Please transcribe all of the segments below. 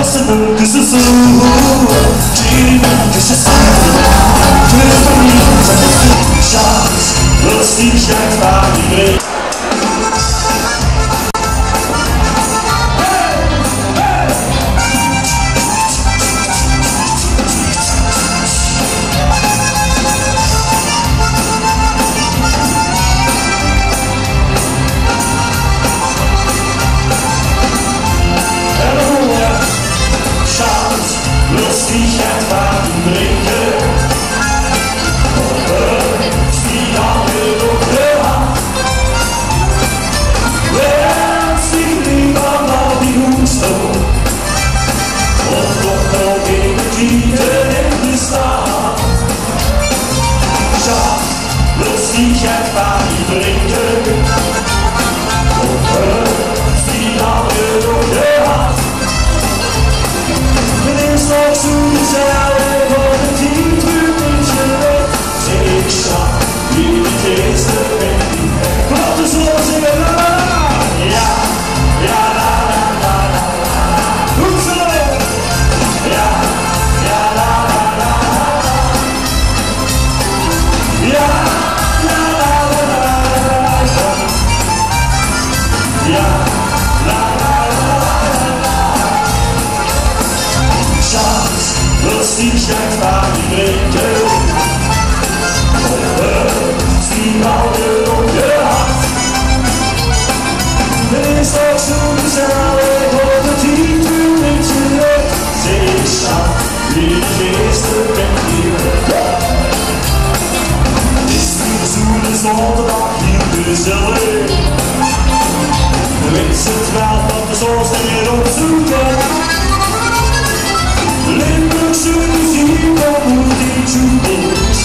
Impossible, this is so this is so für mich, Schatz, lass dich einfach nicht. Lass dich einfach bringen und hörst die Augen dunkel an. Wärst dich lieber mal die Huste und doch noch gegen die Kristall. Schatz, lass dich einfach bringen und hörst die Augen dunkel an. It's not to desire, but the deep through take a shot, really taste the pain. Put the souls in the line, yeah, yeah, la la la la la. Who's alone? Yeah, yeah, la la la la. Yeah, yeah, la la la la. Yeah, la la la la. Schatz, lass dich einfach bringen und hörst die Augen dunkel an. It's not so desire, but the deep through it take a shot, really taste the pain. Ist die Sonne is donderdag in Brussel. Weet ze 12 dat de zon weer opzoeken. Limburgse muziek, dat moet ik jukebox.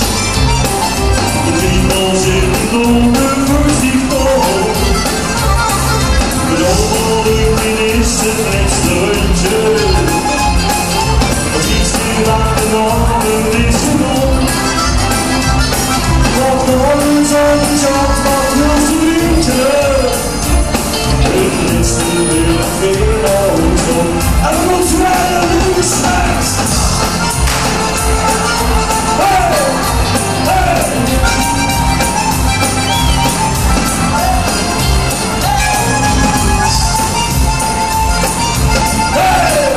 De people zitten onder voorzicht op. De opvolging is het restaurantje. Als iets meer aan de ander is genoeg. Wat de handen zijn gezakt, wat wil ze drinken? Het is nu weer nog veel auto. En dan moet rijden in de snacks. Hey, hey. Hey,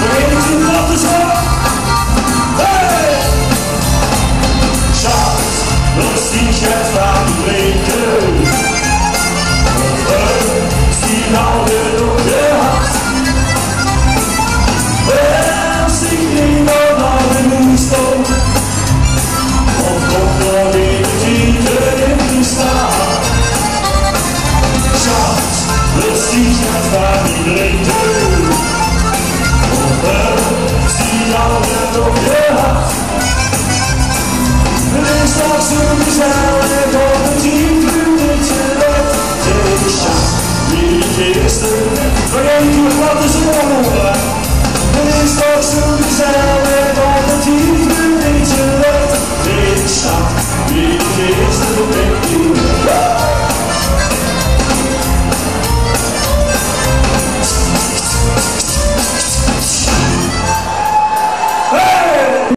weet je wat is op? Hey, Schatz, lass dich einfach bringen. Die Augen dunkel hat. Wärst dich lieber mal den Muster und kommt noch in die Tiefe im Kristall. Schatz, lass dich einfach bringen und wärst die Augen dunkel hat. It's not so desire, but the deep through it take a shot. Really taste the pain. Vergeet je wat is er allemaal. Het is toch zo